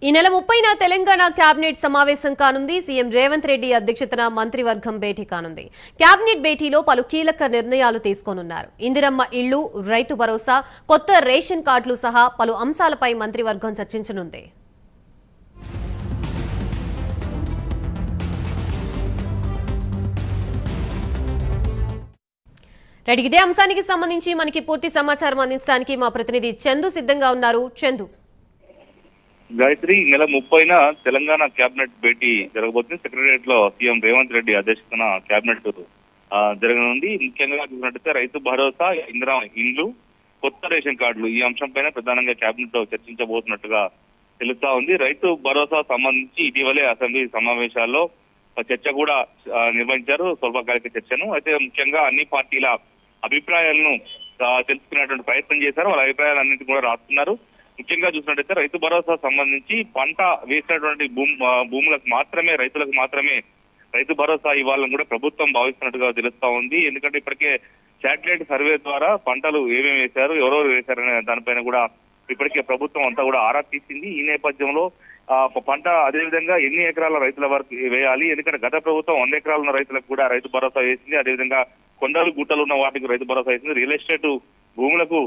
ఈ నెల 30న తెలంగాణ కేబినెట్ సమావేశం కానుంది. సీఎం రేవంత్ రెడ్డి అధ్యక్షతన మంత్రివర్గం భేటీ కానుంది. కేబినెట్ భేటీలో పలు కీలక నిర్ణయాలు తీసుకోనున్నారు. ఇందిరమ్మ ఇళ్లు, రైతు భరోసా, కొత్త రేషన్ కార్డులు సహా పలు అంశాలపై మంత్రివర్గం చర్చించనుంది. ఇదే అంశానికి సంబంధించి మనకి పూర్తి సమాచారం అందించడానికి మా ప్రతినిధి చందు సిద్ధంగా ఉన్నారు. చందు, గాయత్రి, నెల 30న తెలంగాణ కేబినెట్ భేటీ జరగబోతుంది. సెక్రటరియట్ లో సీఎం రేవంత్ రెడ్డి అధ్యక్షతన కేబినెట్ జరగనుంది. ముఖ్యంగా చూసినట్టయితే రైతు భరోసా, ఇందిరా ఇండ్లు, కొత్త రేషన్ కార్డులు ఈ అంశంపైన ప్రధానంగా కేబినెట్ లో చర్చించబోతున్నట్టుగా తెలుస్తా ఉంది. రైతు భరోసా సంబంధించి ఇటీవలే అసెంబ్లీ సమావేశాల్లో చర్చ కూడా నిర్వహించారు, స్వల్పకాలిక చర్చను. అయితే ముఖ్యంగా అన్ని పార్టీల అభిప్రాయాలను తెలుసుకునేటువంటి ప్రయత్నం చేశారు. వాళ్ళ అభిప్రాయాలన్నింటినీ కూడా రాస్తున్నారు. ముఖ్యంగా చూసినట్టయితే రైతు భరోసా సంబంధించి పంట వేసినటువంటి భూములకు మాత్రమే, రైతులకు మాత్రమే రైతు భరోసా ఇవ్వాలని కూడా ప్రభుత్వం భావిస్తున్నట్టుగా తెలుస్తా ఉంది. ఎందుకంటే ఇప్పటికే శాటిలైట్ సర్వే ద్వారా పంటలు ఏమేమి వేశారు, ఎవరెవరు వేశారనే దానిపైన కూడా ఇప్పటికే ప్రభుత్వం అంతా కూడా ఆరా తీసింది. ఈ నేపథ్యంలో పంట అదేవిధంగా ఎన్ని ఎకరాల రైతుల వరకు వేయాలి, ఎందుకంటే గత ప్రభుత్వం 100 ఎకరాలు ఉన్న రైతులకు కూడా రైతు భరోసా వేసింది. అదేవిధంగా కొండలు గుట్టలు ఉన్న వాటికి రైతు భరోసా వేసింది. రియల్ ఎస్టేట్ భూములకు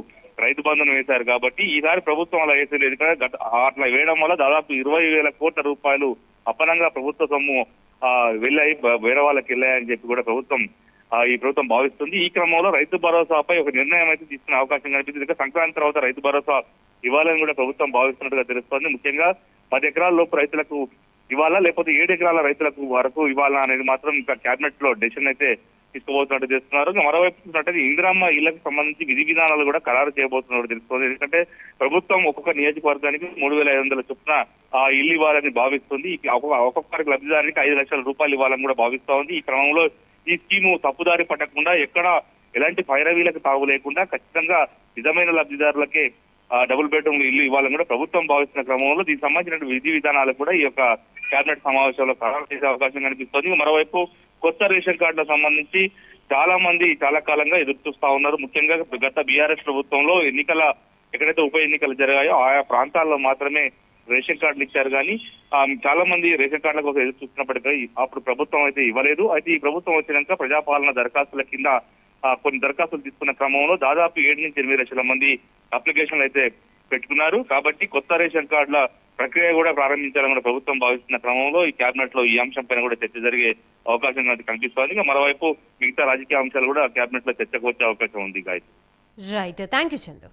రైతు బంధును వేశారు. కాబట్టి ఈసారి ప్రభుత్వం అలా వేసేది. ఎందుకంటే అట్లా వేయడం వల్ల దాదాపు 20,000 కోట్ల రూపాయలు అపనంగా ప్రభుత్వ సొమ్ము వెళ్ళాయి, వేరే వాళ్ళకి వెళ్ళాయని చెప్పి కూడా ఈ ప్రభుత్వం భావిస్తుంది. ఈ క్రమంలో రైతు భరోసాపై ఒక నిర్ణయం అయితే తీసుకునే అవకాశం కనిపిస్తుంది. ఇంకా సంక్రాంతి తర్వాత రైతు భరోసా ఇవ్వాలని కూడా ప్రభుత్వం భావిస్తున్నట్టుగా తెలుస్తోంది. ముఖ్యంగా 10 ఎకరాల లోపు రైతులకు ఇవ్వాలా, లేకపోతే 7 ఎకరాల రైతులకు వరకు ఇవ్వాలా అనేది మాత్రం ఇంకా కేబినెట్ లో డెసిషన్ అయితే తీసుకోబోతున్నట్టు చేస్తున్నారు. మరోవైపు చూసినట్టయితే ఇందిరమ్మ ఇళ్లకు సంబంధించి విధి విధానాలు కూడా ఖరారు చేయబోతున్నట్టు తెలుస్తుంది. ఎందుకంటే ప్రభుత్వం ఒక్కొక్క నియోజకవర్గానికి 3,500 చొప్పున ఇల్లు ఇవ్వాలని భావిస్తుంది. ఒక్కొక్కరికి లబ్ధిదారికి 5 లక్షల రూపాయలు ఇవ్వాలని కూడా భావిస్తా ఉంది. ఈ క్రమంలో ఈ స్కీము తప్పుదారి పట్టకుండా, ఎక్కడ ఎలాంటి పైరవీలకు తావు లేకుండా ఖచ్చితంగా నిజమైన లబ్ధిదారులకే డబుల్ బెడ్రూమ్ ఇల్లు ఇవ్వాలని కూడా ప్రభుత్వం భావిస్తున్న క్రమంలో దీనికి సంబంధించిన విధి విధానాలు కూడా ఈ యొక్క కేబినెట్ సమావేశంలో ఖరారు చేసే అవకాశం కనిపిస్తోంది. మరోవైపు కొత్త రేషన్ కార్డులకు సంబంధించి చాలా మంది చాలా కాలంగా ఎదురు చూస్తా ఉన్నారు. ముఖ్యంగా గత బీఆర్ఎస్ ప్రభుత్వంలో ఎక్కడైతే ఉప ఎన్నికలు జరిగాయో ఆయా ప్రాంతాల్లో మాత్రమే రేషన్ కార్డులు ఇచ్చారు. కానీ చాలా మంది రేషన్ కార్డుల కోసం ఎదురు చూస్తున్నప్పటికీ అప్పుడు ప్రభుత్వం అయితే ఇవ్వలేదు. అయితే ఈ ప్రభుత్వం వచ్చినాక ప్రజాపాలన దరఖాస్తుల కింద కొన్ని దరఖాస్తులు తీసుకున్న క్రమంలో దాదాపు 7 నుంచి 8 లక్షల మంది అప్లికేషన్లు అయితే పెట్టుకున్నారు. కాబట్టి కొత్త రేషన్ కార్డుల ప్రక్రియ కూడా ప్రారంభించాలని ప్రభుత్వం భావిస్తున్న క్రమంలో ఈ కేబినెట్ లో ఈ అంశం పైన కూడా చర్చ జరిగే అవకాశం కనిపిస్తోంది. ఇంకా మరోవైపు మిగతా రాజకీయ అంశాలు కూడా కేబినెట్ లో చర్చకు వచ్చే అవకాశం ఉంది. Gayatri, right, thank you Chandu.